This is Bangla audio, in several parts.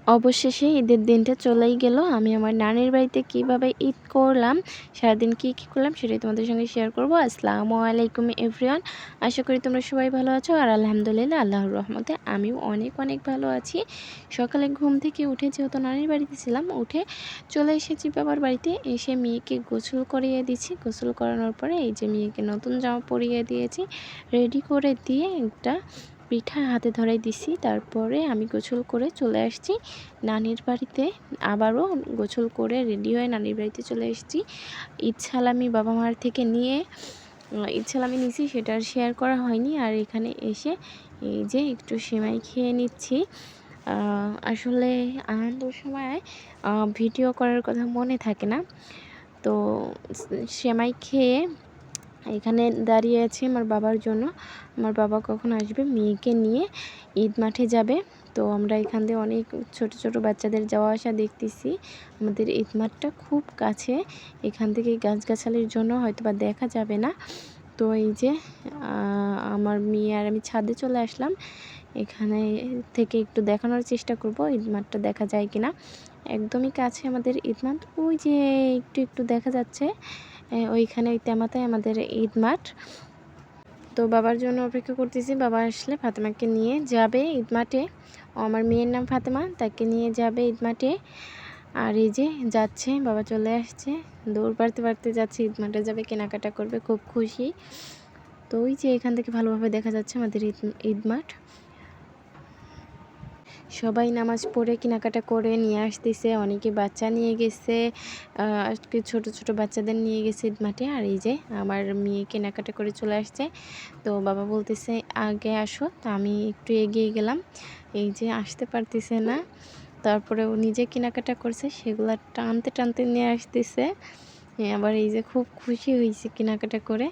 অবশেষে ঈদের দিনটা চলেই গেল। আমি আমার নানির বাড়িতে কিভাবে ঈদ করলাম, সারাদিন কি করলাম সেটাই তোমাদের সঙ্গে শেয়ার করব। আসসালামু আলাইকুম এভরিওয়ান। আশা করি তোমরা সবাই ভালো আছো, আর আলহামদুলিল্লাহ আল্লাহর রহমতে আমিও অনেক অনেক ভালো আছি। সকালে ঘুম থেকে উঠে যেহেতু নানির বাড়িতে ছিলাম, উঠে চলে এসেছি বাবার বাড়িতে। এসে মেয়েকে গোসল করিয়ে দিচ্ছি। গোসল করানোর পরে এই যে মেয়েকে নতুন জামা পরিয়ে দিয়েছি, রেডি করে দিয়ে একটা পিঠা হাতে ধরাই দিছি। তারপরে আমি গোসল করে চলে আসছি নানির বাড়িতে। আবারও গোসল করে রেডি হয়ে নানির বাড়িতে চলে এসেছি। ঈদ সালামি বাবা মার থেকে নিয়ে ঈদ সালামি নিয়েছি, সেটা আর শেয়ার করা হয়নি। আর এখানে এসে এই যে একটু সেমাই খেয়ে নিচ্ছি। আসলে আনন্দের সময় ভিডিও করার কথা মনে থাকে না, তো সেমাই খেয়ে এখানে দাঁড়িয়ে আছি আমার বাবার জন্য। আমার বাবা কখন আসবে, মেয়েকে নিয়ে ঈদ মাঠে যাবে। তো আমরা এখান দিয়ে অনেক ছোট ছোট বাচ্চাদের যাওয়া আসা দেখতেছি। আমাদের ঈদ মাঠটা খুব কাছে, এখান থেকে গাছগাছালির জন্য হয়তো বা দেখা যাবে না। তো এই যে আমার মেয়ে আর আমি ছাদে চলে আসলাম। এখানে থেকে একটু দেখানোর চেষ্টা করব ঈদ মাঠটা দেখা যায় কিনা। একদমই কাছে আমাদের ঈদ মাঠ, ওই যে একটু একটু দেখা যাচ্ছে ওইখানে, ওই তেমাতে আমাদের ঈদ মাঠ। তো বাবার জন্য অপেক্ষা করতেছি, বাবা আসলে ফাতেমাকে নিয়ে যাবে ঈদ মাঠে। আমার মেয়ের নাম ফাতেমা, তাকে নিয়ে যাবে ঈদ মাঠে। আর এই যে যাচ্ছে, বাবা চলে আসছে, দৌড় পাড়তে পারতে যাচ্ছে, ঈদ মাঠে যাবে, কেনাকাটা করবে, খুব খুশি। তো ওই যে এখান থেকে ভালোভাবে দেখা যাচ্ছে আমাদের ঈদ মাঠ। সবাই নামাজ পড়ে কেনাকাটা করে নিয়ে আসতেছে, অনেকে বাচ্চা নিয়ে গেছে, আজকে ছোট ছোট বাচ্চাদের নিয়ে গেছে ঈদ মাঠে। আর এই যে আমার মেয়ে কেনাকাটা করে চলে আসছে। তো বাবা বলতেছে আগে আসো, তো আমি একটু এগিয়ে গেলাম। এই যে আসতে পারতেছে না, তারপরে ও নিজে কেনাকাটা করছে, সেগুলো টানতে টানতে নিয়ে আসতেছে। আবার এই যে খুব খুশি হয়েছে কেনাকাটা করে।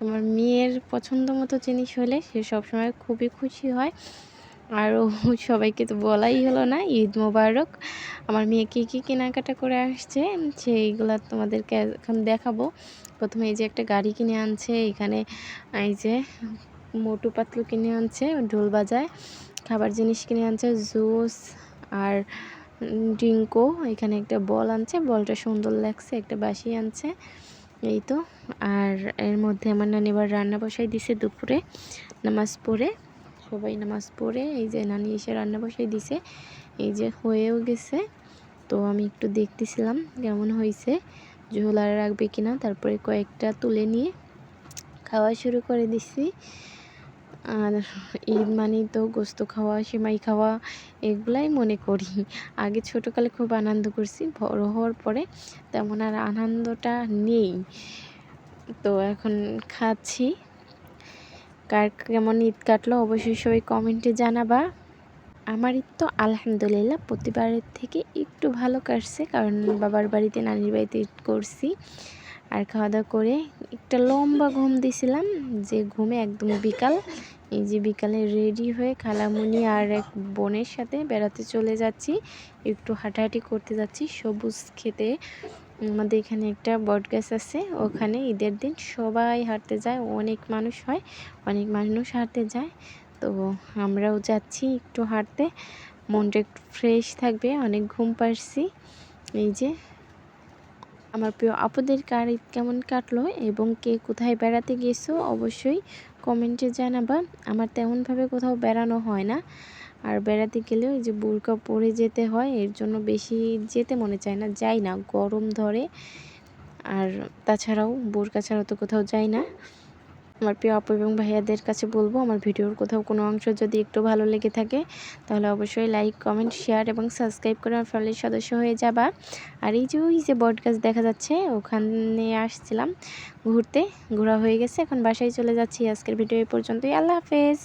আমার মেয়ের পছন্দ মতো জিনিস হলে সে সবসময় খুবই খুশি হয়। আরও সবাইকে তো বলাই হলো না, ঈদ মোবারক। আমার মেয়ে কী কী কেনাকাটা করে আসছে সেইগুলো তোমাদেরকে এখন দেখাবো। প্রথমে এই যে একটা গাড়ি কিনে আনছে, এখানে এই যে মোটু পাতলু কিনে আনছে, ঢোল বাজায়। খাবার জিনিস কিনে আনছে, জুস আর ড্রিঙ্কও। এখানে একটা বল আনছে, বলটা সুন্দর লাগছে, একটা বাঁশি আনছে, এই তো। আর এর মধ্যে আমার নানি এবার রান্না বসাই দিছে দুপুরে নামাজ পড়ে। সবাই নামাজ পড়ে এই যে নানি এসে রান্না বসাই দিছে, এই যে হয়েও গেছে। তো আমি একটু দেখতেছিলাম কেমন হয়েছে, ঝোল আর রাখবে কিনা। তারপরে কয়েকটা তুলে নিয়ে খাওয়া শুরু করে দিছি। আর ঈদ মানেই তো গোস্ত খাওয়া, সেমাই খাওয়া, এগুলাই মনে করি। আগে ছোটোকালে খুব আনন্দ করছি, বড় হওয়ার পরে তেমন আর আনন্দটা নেই। তো এখন খাচ্ছি। কার কেমন ঈদ কাটলো অবশ্যই সবাই কমেন্টে জানাবা। আমার ঈদ তো আলহামদুলিল্লাহ প্রতিবারের থেকে একটু ভালো কাটছে, কারণ বাবার বাড়িতে নানির বাড়িতে ঈদ করছি। আর খাওয়া দাওয়া করে একটা লম্বা ঘুম দিছিলাম, যে ঘুমে একদম বিকাল। এই যে বিকালে রেডি হয়ে খালামুনি আর এক বোনের সাথে বেড়াতে চলে যাচ্ছি, একটু হাঁটাহাঁটি করতে যাচ্ছি সবুজ খেতে। আমাদের এখানে একটা বট গাছ আছে, ওখানে ঈদের দিন সবাই হাঁটতে যায়, অনেক মানুষ হয়, অনেক মানুষ হাঁটতে যায়। তো আমরাও যাচ্ছি একটু হাঁটতে, মনটা একটু ফ্রেশ থাকবে, অনেক ঘুম পাড়ছি। এই যে আমার প্রিয় আপুদের কার ঈদ কেমন কাটলো এবং কে কোথায় বেড়াতে গেছো অবশ্যই কমেন্টে জানাবা। আমার তেমনভাবে কোথাও বেড়ানো হয় না, আর বেড়াতে গেলেও এই যে বোরকা পরে যেতে হয়, এর জন্য বেশি যেতে মনে চায় না, যাই না, গরম ধরে। আর তাছাড়াও বোরকা ছাড়া তো কোথাও যাই না। আমার প্রিয় আপু এবং ভাইয়াদের কাছে বলবো, আমার ভিডিওর কোথাও কোনো অংশ যদি একটু ভালো লেগে থাকে তাহলে অবশ্যই লাইক, কমেন্ট, শেয়ার এবং সাবস্ক্রাইব করে আমার ফ্যামিলির সদস্য হয়ে যাবা। আর এই যে ওই যে বট গাছ দেখা যাচ্ছে, ওখানে আসছিলাম ঘুরতে, ঘোরা হয়ে গেছে, এখন বাসায় চলে যাচ্ছি। আজকের ভিডিও এই পর্যন্তই, আল্লাহ হাফেজ।